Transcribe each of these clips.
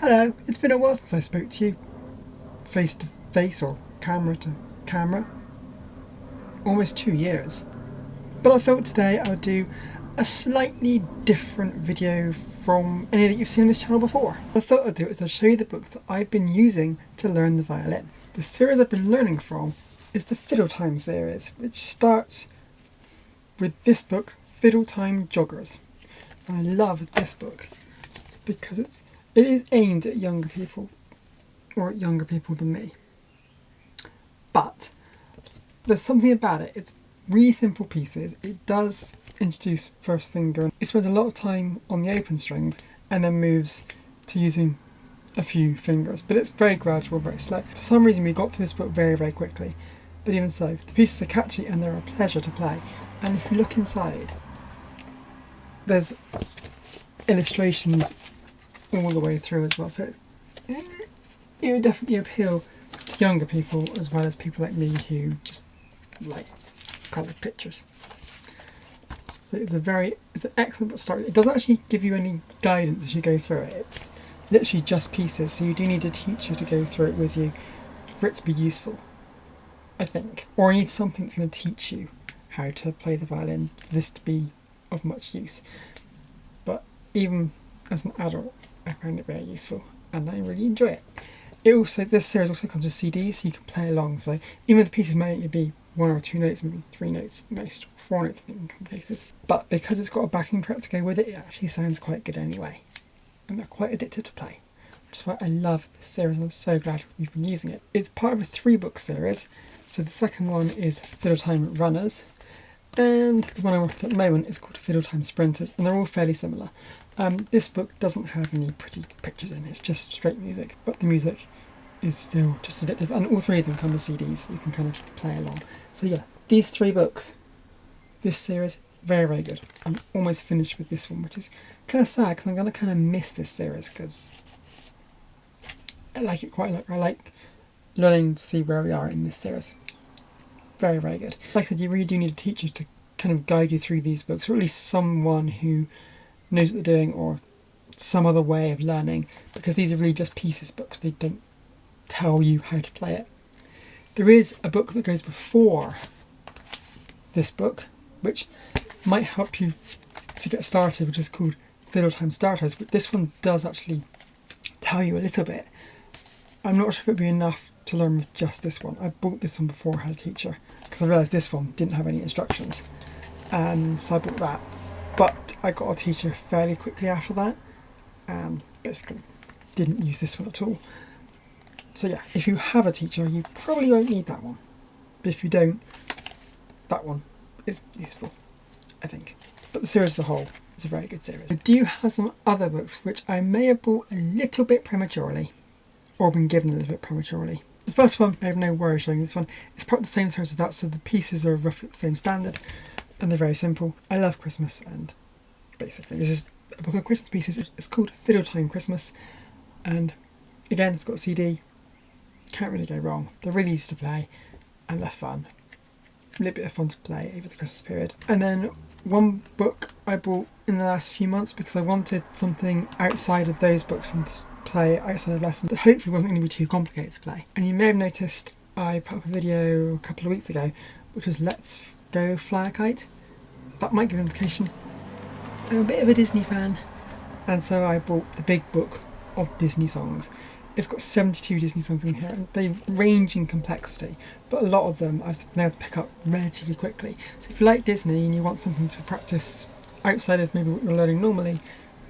Hello, it's been a while since I spoke to you face to face or camera to camera. Almost 2 years. But I thought today I would do a slightly different video from any that you've seen on this channel before. What I thought I'd do is I'd show you the books that I've been using to learn the violin. The series I've been learning from is the Fiddle Time series, which starts with this book, Fiddle Time Joggers. And I love this book because it is aimed at younger people, or at younger people than me. But there's something about it. It's really simple pieces. It does introduce first finger. It spends a lot of time on the open strings and then moves to using a few fingers. But it's very gradual, very slow. For some reason we got through this book very, very quickly. But even so, the pieces are catchy and they're a pleasure to play. And if you look inside, there's illustrations all the way through as well. So it would definitely appeal to younger people as well as people like me who just like coloured pictures. So it's an excellent book to start with. It doesn't actually give you any guidance as you go through it. It's literally just pieces, so you do need a teacher to go through it with you for it to be useful, I think. Or you need something that's going to teach you how to play the violin for this to be of much use. But even as an adult, I find it very useful and I really enjoy it. This series also comes with CDs, so you can play along. So even the pieces may only be 1 or 2 notes, maybe 3 notes at most, or 4 notes I think in some cases. But because it's got a backing track to go with it, it actually sounds quite good anyway. And they're quite addicted to play. Which is why I love this series and I'm so glad we've been using it. It's part of a 3-book series. So the second one is Fiddle Time Runners. And the one I'm working at the moment is called Fiddle Time Sprinters, and they're all fairly similar. This book doesn't have any pretty pictures in it, it's just straight music, but the music is still just addictive, and all 3 of them come with CDs, so you can kind of play along. So yeah, these 3 books, this series, very, very good. I'm almost finished with this one, which is kind of sad, because I'm going to kind of miss this series, because I like it quite a lot. I like learning to see where we are in this series. Very, very good. Like I said, you really do need a teacher to kind of guide you through these books, or at least someone who knows what they're doing, or some other way of learning, because these are really just pieces books. They don't tell you how to play it. There is a book that goes before this book, which might help you to get started, which is called Fiddle Time Starters, but this one does actually tell you a little bit. I'm not sure if it would be enough to learn with just this one. I bought this one before I had a teacher because I realised this one didn't have any instructions, so I bought that. But I got a teacher fairly quickly after that and basically didn't use this one at all. So yeah, if you have a teacher you probably won't need that one, but if you don't, that one is useful, I think. But the series as a whole is a very good series. I do have some other books which I may have bought a little bit prematurely, or been given a little bit prematurely. The first one, I have no worry showing this one. It's part of the same series as that, so the pieces are roughly the same standard, and they're very simple. I love Christmas, and basically this is a book of Christmas pieces. It's called Fiddle Time Christmas, and again, it's got a CD. Can't really go wrong. They're really easy to play, and they're fun. A little bit of fun to play over the Christmas period. And then one book I bought in the last few months because I wanted something outside of those books and play outside of lessons that hopefully wasn't going to be too complicated to play. And you may have noticed I put up a video a couple of weeks ago which was Let's Go Fly a Kite. That might give an indication. I'm a bit of a Disney fan, and so I bought the big book of Disney songs. It's got 72 Disney songs in here, and they range in complexity, but a lot of them I've been able to pick up relatively quickly. So if you like Disney and you want something to practice outside of maybe what you're learning normally,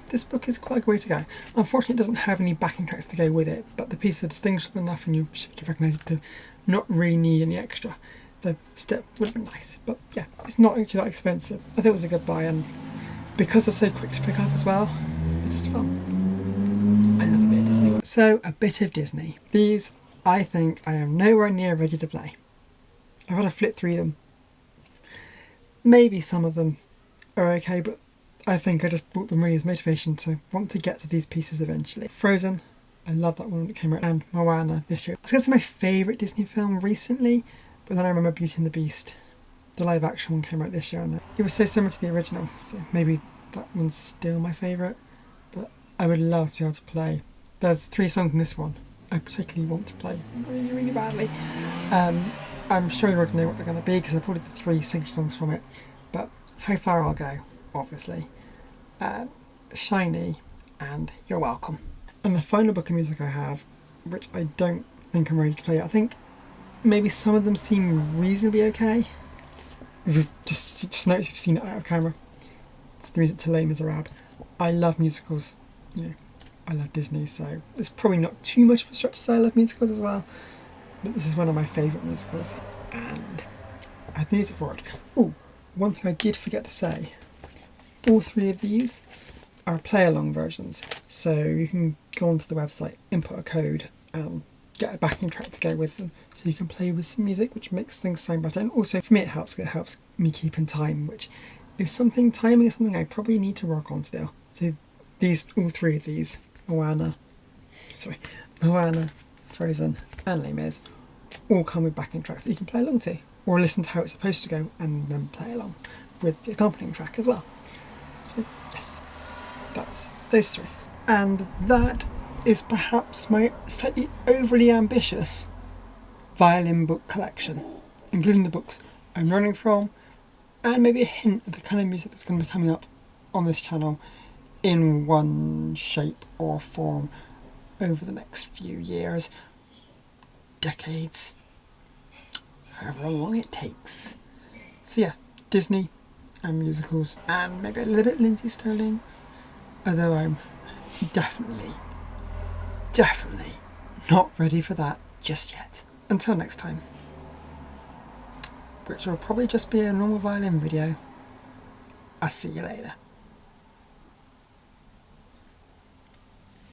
this book is quite a good way to go. Unfortunately, it doesn't have any backing tracks to go with it, but the pieces are distinguishable enough and you should have recognised it to not really need any extra. The step would have been nice, but yeah, it's not actually that expensive. I thought it was a good buy, and because they're so quick to pick up as well, they're just fun. I love a bit of Disney. So, a bit of Disney. These, I think, I am nowhere near ready to play. I've had to flip through them. Maybe some of them are okay, but I think I just bought them really as motivation to want to get to these pieces eventually. Frozen, I love that one when it came out, and Moana this year. I was going to say my favourite Disney film recently, but then I remember Beauty and the Beast. The live action one came out this year, and it was so similar to the original, so maybe that one's still my favourite. But I would love to be able to play There's 3 songs in this one I particularly want to play really, really badly. I'm sure you already know what they're going to be because I pulled the 3 signature songs from it. But How Far I'll Go, obviously, Shiny, and You're Welcome. And the final book of music I have, which I don't think I'm ready to play. I think maybe some of them seem reasonably okay. If you've just noticed, if you've seen it out of camera, it's the music to Les Miserables. I love musicals. You know, I love Disney, so it's probably not too much of a stretch to say I love musicals as well. But this is one of my favourite musicals, and I have music for it. Oh, one thing I did forget to say. All 3 of these are play-along versions, so you can go onto the website, input a code, and get a backing track to go with them, so you can play with some music, which makes things sound better. And also for me it helps me keep in time, which is timing is something I probably need to work on still. So all 3 of these, Moana, Frozen and Les Mis, all come with backing tracks that you can play along to, or listen to how it's supposed to go and then play along with the accompanying track as well. So yes, that's those 3. And that is perhaps my slightly overly ambitious violin book collection, including the books I'm running from, and maybe a hint of the kind of music that's going to be coming up on this channel in one shape or form over the next few years, decades, however long it takes. So yeah, Disney and musicals, and maybe a little bit Lindsay Stirling, although I'm definitely not ready for that just yet. Until next time, which will probably just be a normal violin video, I'll see you later.